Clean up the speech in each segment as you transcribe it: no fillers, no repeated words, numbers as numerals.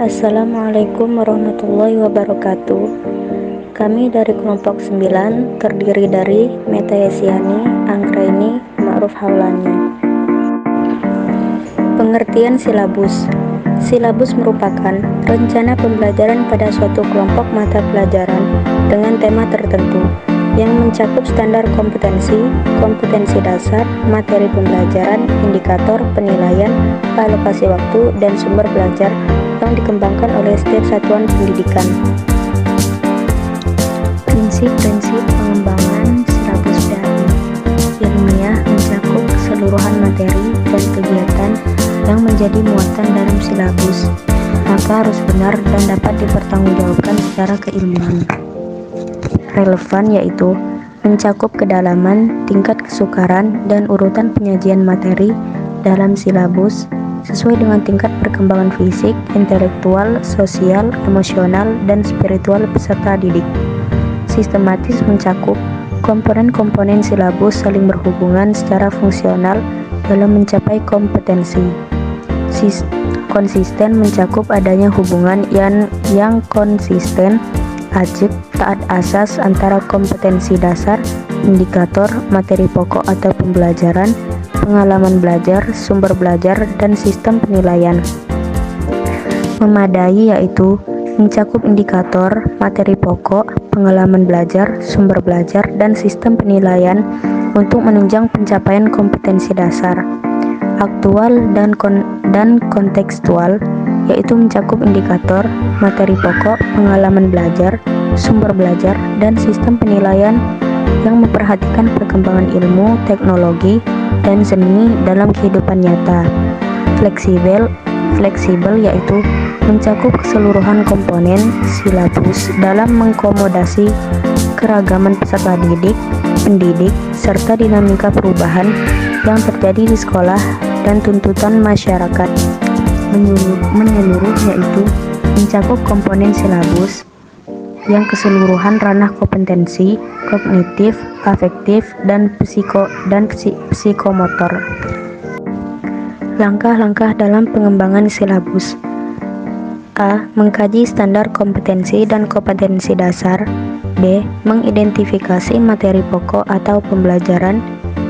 Assalamualaikum warahmatullahi wabarakatuh. Kami dari kelompok 9 terdiri dari Meta Yesiani, Anggraini, Ma'ruf Haulani. Pengertian silabus. Silabus merupakan rencana pembelajaran pada suatu kelompok mata pelajaran dengan tema tertentu yang mencakup standar kompetensi, kompetensi dasar, materi pembelajaran, indikator, penilaian, alokasi waktu, dan sumber belajar yang dikembangkan oleh setiap satuan pendidikan. Prinsip-prinsip pengembangan silabus PAI. Ilmiah mencakup keseluruhan materi dan kegiatan yang menjadi muatan dalam silabus, maka harus benar dan dapat dipertanggungjawabkan secara keilmuan. Relevan yaitu mencakup kedalaman, tingkat kesukaran, dan urutan penyajian materi dalam silabus sesuai dengan tingkat perkembangan fisik, intelektual, sosial, emosional, dan spiritual peserta didik. Sistematis mencakup komponen-komponen silabus saling berhubungan secara fungsional dalam mencapai kompetensi. Konsisten mencakup adanya hubungan yang konsisten, ajak, taat asas antara kompetensi dasar, indikator, materi pokok atau pembelajaran, pengalaman belajar, sumber belajar, dan sistem penilaian. Memadai yaitu mencakup indikator, materi pokok, pengalaman belajar, sumber belajar, dan sistem penilaian untuk menunjang pencapaian kompetensi dasar. Aktual dan kontekstual yaitu mencakup indikator, materi pokok, pengalaman belajar, sumber belajar, dan sistem penilaian yang memperhatikan perkembangan ilmu, teknologi, dan seni dalam kehidupan nyata. Fleksibel yaitu mencakup keseluruhan komponen silabus dalam mengakomodasi keragaman peserta didik, pendidik, serta dinamika perubahan yang terjadi di sekolah dan tuntutan masyarakat. Menyeluruh yaitu mencakup komponen silabus yang keseluruhan ranah kompetensi, kognitif, afektif, dan psikomotor. Langkah-langkah dalam pengembangan silabus. A. Mengkaji standar kompetensi dan kompetensi dasar. B. Mengidentifikasi materi pokok atau pembelajaran.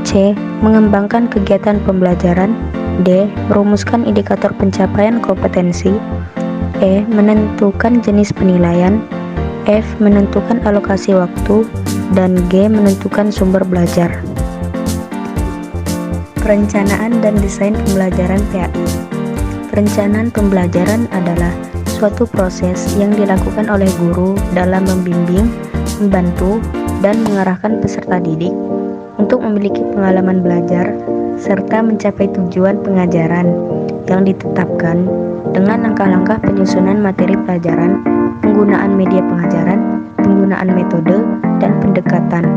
C. Mengembangkan kegiatan pembelajaran. D. Merumuskan indikator pencapaian kompetensi. E. Menentukan jenis penilaian. F. Menentukan alokasi waktu. Dan G. Menentukan sumber belajar. Perencanaan dan desain pembelajaran PAI. Perencanaan pembelajaran adalah suatu proses yang dilakukan oleh guru dalam membimbing, membantu, dan mengarahkan peserta didik untuk memiliki pengalaman belajar serta mencapai tujuan pengajaran yang ditetapkan dengan langkah-langkah penyusunan materi pelajaran, penggunaan media pengajaran, penggunaan metode, dan pendekatan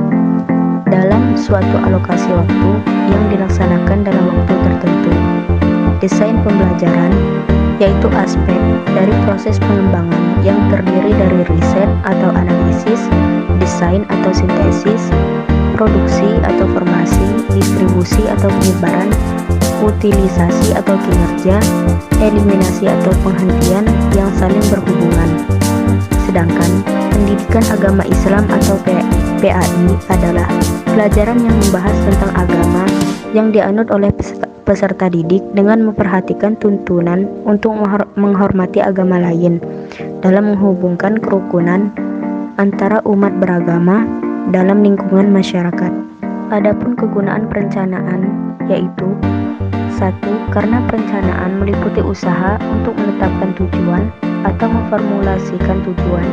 dalam suatu alokasi waktu yang dilaksanakan dalam waktu tertentu. Desain pembelajaran yaitu aspek dari proses pengembangan yang terdiri dari riset atau analisis, desain atau sintesis, produksi atau formasi, distribusi atau penyebaran, utilisasi atau kinerja, eliminasi atau penghentian yang saling berhubungan. Sedangkan pendidikan agama Islam atau PAI adalah pelajaran yang membahas tentang agama yang dianut oleh peserta didik dengan memperhatikan tuntunan untuk menghormati agama lain dalam menghubungkan kerukunan antara umat beragama dalam lingkungan masyarakat. Adapun kegunaan perencanaan yaitu 1. Karena perencanaan meliputi usaha untuk menetapkan tujuan atau memformulasikan tujuan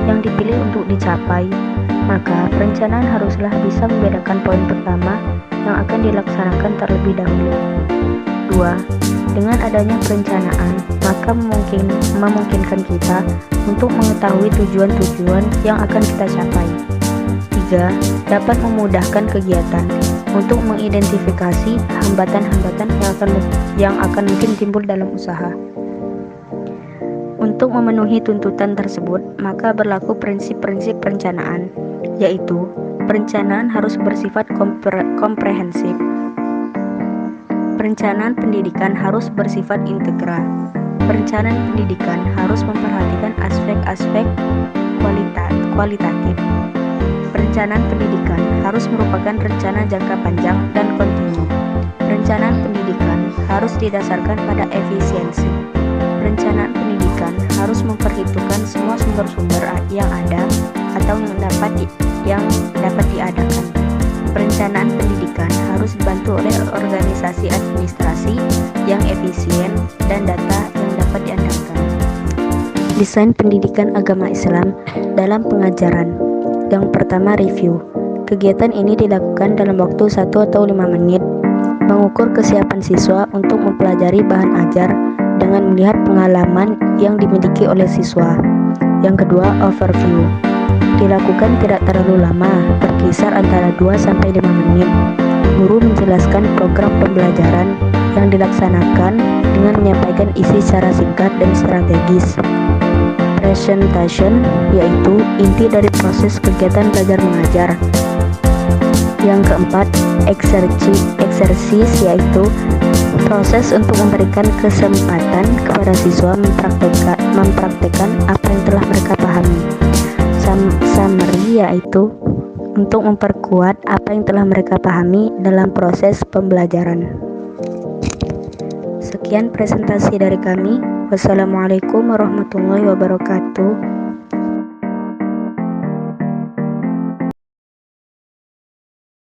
yang dipilih untuk dicapai, maka perencanaan haruslah bisa membedakan poin pertama yang akan dilaksanakan terlebih dahulu. 2. Dengan adanya perencanaan, maka memungkinkan kita untuk mengetahui tujuan-tujuan yang akan kita capai. 3. Dapat memudahkan kegiatan untuk mengidentifikasi hambatan-hambatan yang akan mungkin timbul dalam usaha. Untuk memenuhi tuntutan tersebut, maka berlaku prinsip-prinsip perencanaan, yaitu perencanaan harus bersifat komprehensif. Perencanaan pendidikan harus bersifat integral. Perencanaan pendidikan harus memperhatikan aspek-aspek kualitatif. Perencanaan pendidikan harus merupakan rencana jangka panjang dan kontinu. Perencanaan pendidikan harus didasarkan pada efisiensi. Perencanaan pendidikan harus memperhitungkan semua sumber-sumber yang ada atau yang dapat diadakan. Perencanaan pendidikan harus dibantu oleh organisasi administrasi yang efisien dan data yang dapat diandalkan. Desain pendidikan agama Islam dalam pengajaran. Yang pertama, review. Kegiatan ini dilakukan dalam waktu 1 atau 5 menit, mengukur kesiapan siswa untuk mempelajari bahan ajar dengan melihat pengalaman yang dimiliki oleh siswa. Yang kedua, overview. Dilakukan tidak terlalu lama, berkisar antara 2-5 menit. Guru menjelaskan program pembelajaran yang dilaksanakan dengan menyampaikan isi secara singkat dan strategis. Presentation, yaitu inti dari proses kegiatan belajar mengajar. Yang keempat, eksersis, yaitu proses untuk memberikan kesempatan kepada siswa mempraktekkan apa yang telah mereka pahami. Summary, yaitu untuk memperkuat apa yang telah mereka pahami dalam proses pembelajaran. Sekian presentasi dari kami. Wassalamualaikum warahmatullahi wabarakatuh.